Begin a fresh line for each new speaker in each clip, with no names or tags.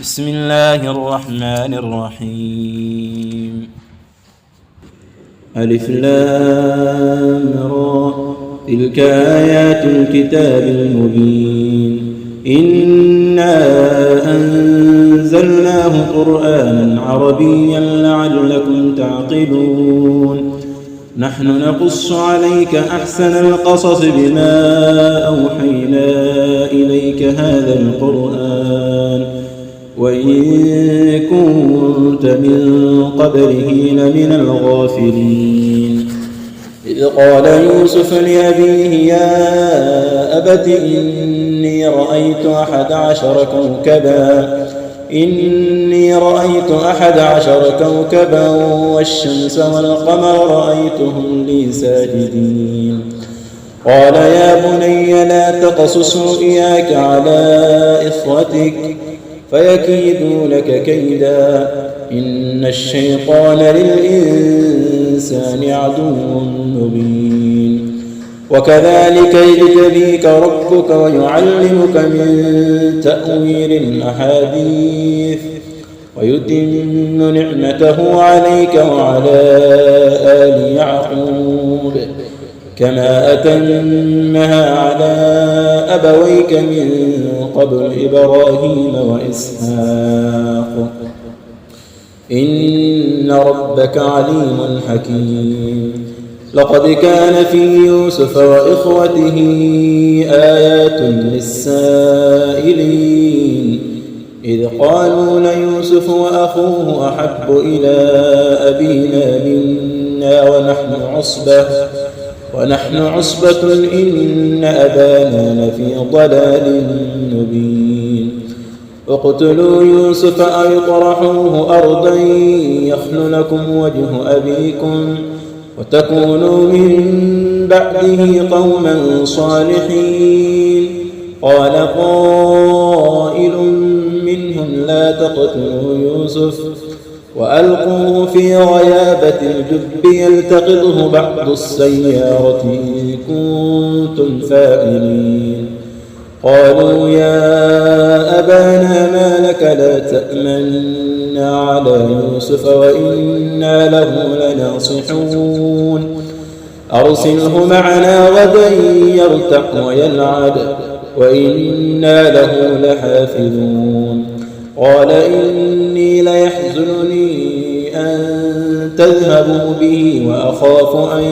بسم الله الرحمن الرحيم. ألف لام را، تلك آيات الكتاب المبين. إنا أنزلناه قرآنا عربيا لعلكم تعقلون. نحن نقص عليك أحسن القصص بما أوحينا إليك هذا القرآن وإن كنت من قبله لمن الغافلين. إذ قال يوسف لأبيه يا أبت إني رأيت 11 كوكبا والشمس والقمر رأيتهم لي ساجدين. قال يا بني لا تقصص رؤياك على إخوتك فيكيدوا لك كيدا إن الشيطان للإنسان عدو مبين. وكذلك يجتبيك ربك ويعلمك من تأويل الأحاديث ويتم نعمته عليك وعلى آل يعقوب كما أتمها على أبويك من قبل إبراهيم وإسحاق إن ربك عليم حكيم. لقد كان في يوسف وإخوته آيات للسائلين إذ قالوا ليوسف وأخوه أحب إلى أبينا منا ونحن عصبة إن أبانا لفي ضلال مبين. اقتلوا يوسف أو اطرحوه أرضا يخل لكم وجه أبيكم وتكونوا من بعده قوما صالحين. قال قائل منهم لا تقتلوا يوسف وألقوه في غيابة الجب يلتقطه بعض السيارة إن كنتم فاعلين. قالوا يا أبانا ما لك لا تأمنا على يوسف وإنا له لناصحون. أرسله معنا غدا يرتع ويلعب وإنا له لحافظون. قال إني ليحزنني أن تذهبوا به وأخاف أن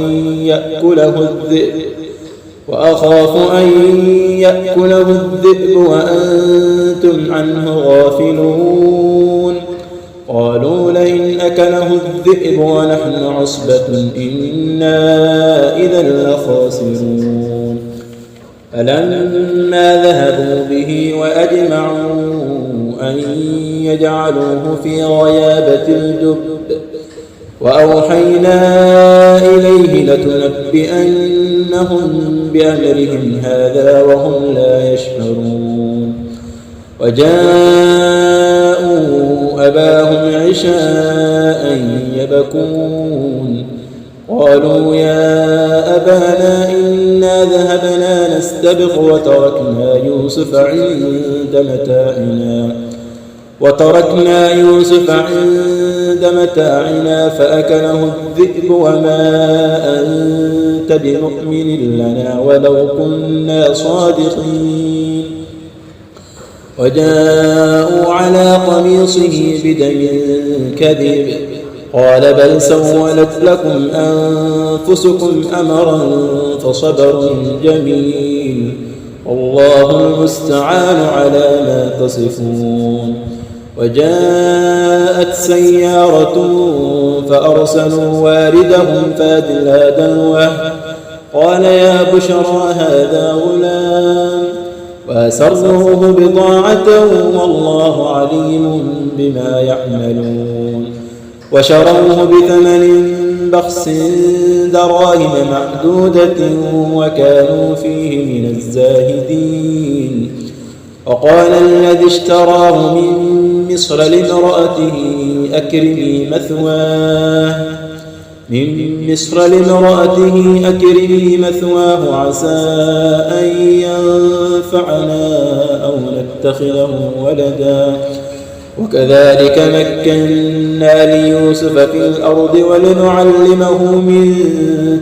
يأكله الذئب وأنتم عنه غافلون. قالوا لئن أكله الذئب ونحن عصبة إنا إذا لخاسرون. فلما ذهبوا به وأجمعوا أن يجعلوه في غيابة الجب وأوحينا إليه لتنبئنهم بأمرهم هذا وهم لا يشعرون. وجاءوا أباهم عشاء يبكون. قالوا يا أبانا إنا ذهبنا نستبق وتركنا يوسف عند متاعنا فأكله الذئب وما أنت بمؤمن لنا ولو كنا صادقين. وجاءوا على قميصه بدم كذب قال بل سولت لكم أنفسكم أمرا فصبر جميل والله المستعان على ما تصفون. وجاءت سيارة فأرسلوا واردهم فأدلى دلوه قال يا بشرى هذا غلام وأسروه بضاعة والله عليم بما يعملون. وشروه بثمن بخس دراهم معدودة وكانوا فيه من الزاهدين. وقال الذي اشتراه من مصر لامرأته أكرمي مثواه عسى أن ينفعنا أو نتخذه ولدا وكذلك مكنا ليوسف في الأرض ولنعلمه من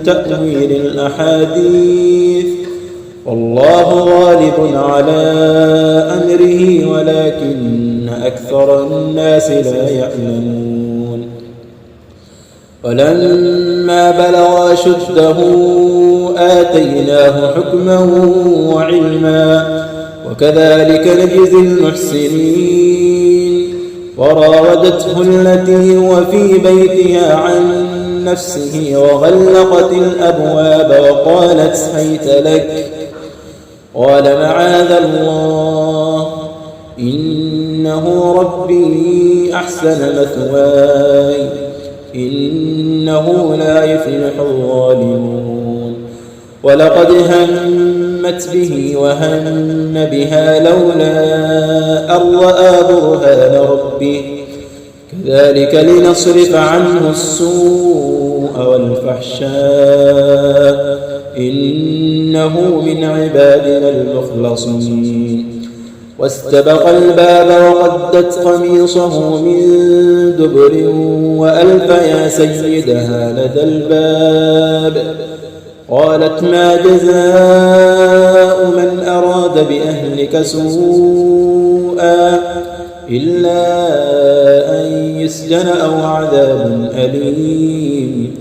تأويل الأحاديث والله غالب على أمره ولكن أكثر الناس لا يعلمون. ولما بلغ أشده آتيناه حكما وعلما وكذلك نجزي المحسنين. وراودته التي هو في بيتها عن نفسه وغلقت الأبواب وقالت هيت لك قال معاذ الله إنه ربي أحسن مثواي إنه لا يفلح الظالمون. ولقد همت به وهم بها لولا أن رأى برهان ربه كذلك لنصرف عنه السوء والفحشاء إنه من عبادنا المخلصين. واستبق الباب وقدت قميصه من دبر وألف يا سيدها لدى الباب قالت ما جزاء من أراد بأهلك سوءا إلا أن يسجن أو عذاب أليم.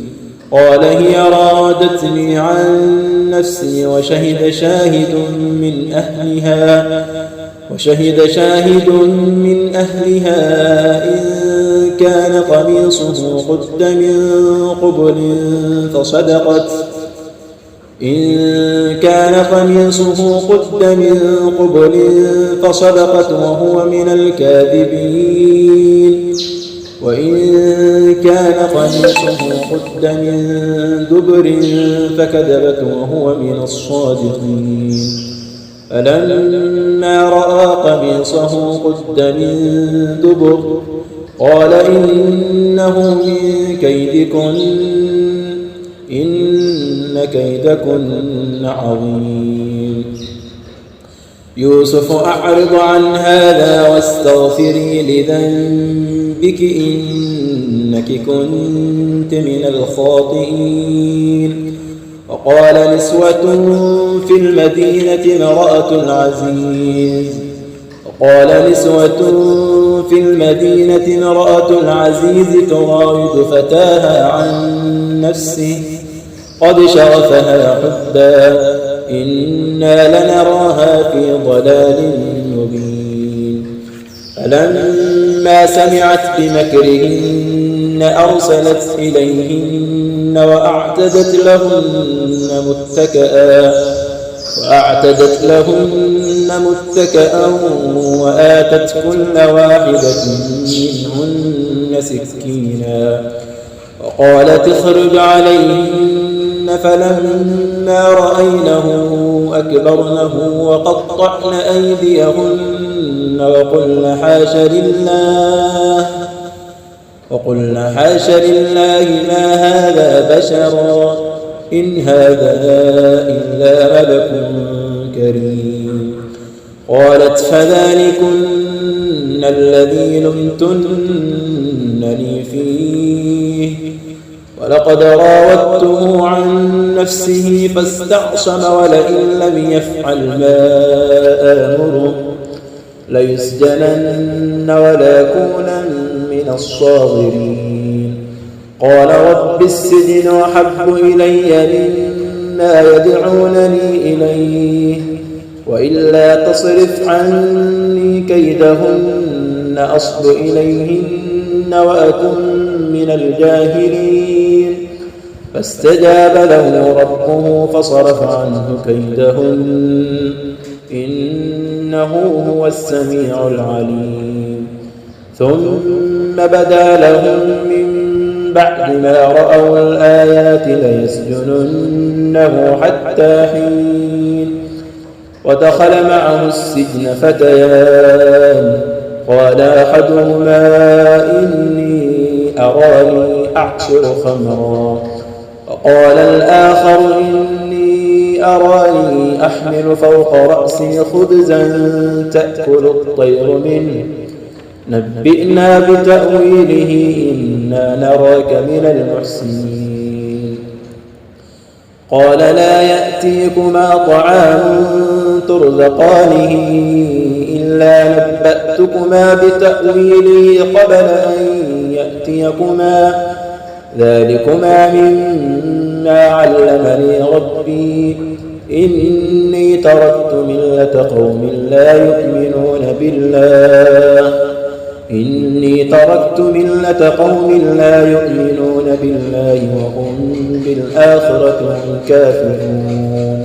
قال هي راودتني عن نفسي وشهد شاهد من أهلها إن كان قميصه قد من قبل فصدقت وهو من الكاذبين وإن كان قميصه قد من دبر فكذبت وهو من الصادقين. فلما رأى قميصه قد من دبر قال إنه من كيدكن إن كيدكن عظيم. يوسف أعرض عن هذا واستغفري لذنبك إنك كنت من الخاطئين. وقال نسوة في المدينة امرأة العزيز تراود فتاها عن نفسه قد شغفها حبا إنا لنراها في ضلال مبين. فلما سمعت بمكرهن أرسلت إليهن وأعتدت لهن متكئا وآتت كل واحدة منهن سكينا وقالت اخرج عليهن. فلما رأينه أكبرنه وقطعن أيديهن وقلن حاش لله ما هذا بشرا إن هذا إلا ملك كريم. قالت فذلكن الذي لمتنني فيه ولقد راودته عن نفسه فاستعصم ولئن لم يفعل ما آمره ليسجنن وليكونن من الصاغرين. قال رب السجن أحب إلي مما يدعونني إليه وإلا تصرف عني كيدهن أصب إليهن وأكن من الجاهلين. فاستجاب له ربه فصرف عنه كيدهن إنه هو السميع العليم. ثم بدا لهم من بعد ما رأوا الآيات ليسجننه حتى حين. ودخل معه السجن فتيان قال أحدهما إني أراني أعصر خمرا وقال الآخر إني أراني أحمل فوق رأسي خبزا تأكل الطير منه نبئنا بتأويله إنا نراك من المحسنين. قال لا يأتيكما طعام ترزقانه إلا نبأتكما بتأويله قبل أن يأتيكما ذلكما مما علمني ربي إني تركت ملة قوم لا يؤمنون بالله وهم بالآخرة هم كافرون.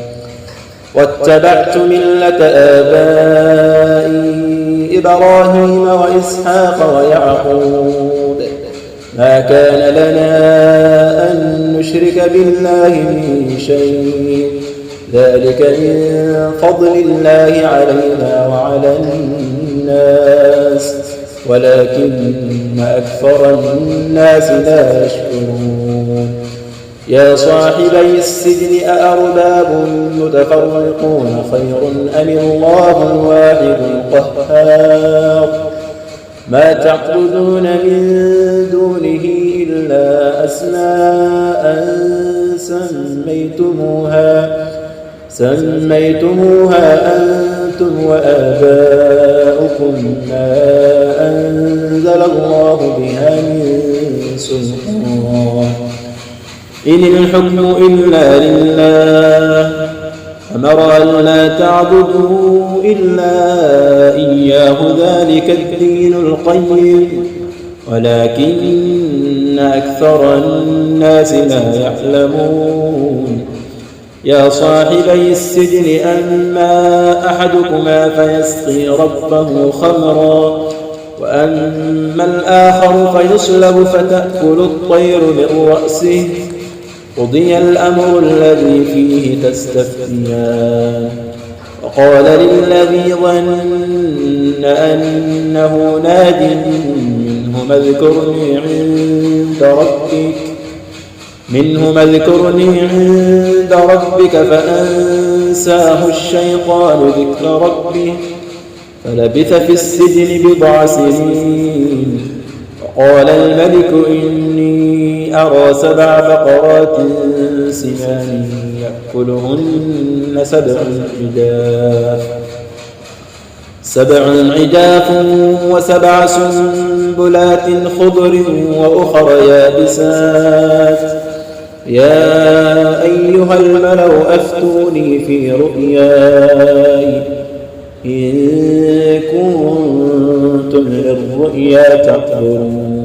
واتبعت ملة آبائي إبراهيم وإسحاق ويعقوب ما كان لنا أن نشرك بالله من شيء ذلك من فضل الله علينا وعلى الناس ولكن أكثر الناس لا يشكرون. يا صاحبي السجن أأرباب متفرقون خير أم الله الواحد القهار. ما تعبدون من دونه إلا أسماء سميتموها أنتم وآباؤكم ما أنزل الله بها من سلطان إن الحكم إلا لله أمر أن لا تعبدوا إلا إياه ذلك الدين القيم ولكن أكثر الناس لا يعلمون. يا صاحبي السجن أما أحدكما فيسقي ربه خمرا وأما الآخر فيصلب فتأكل الطير من رأسه قضي الأمر الذي فيه تستفتيان. وقال للذي ظن أنه ناج منهما اذكرني عند ربك فأنساه الشيطان ذكر ربه فلبث في السجن بضع سنين. وقال الملك إني أرى 7 بقرات سمان يأكلهن 7 عجاف و7 سنبلات خضر وأخر يابسات. يا أيها الملأ أفتوني في رؤياي إن كنتم للرؤيا تعبرون.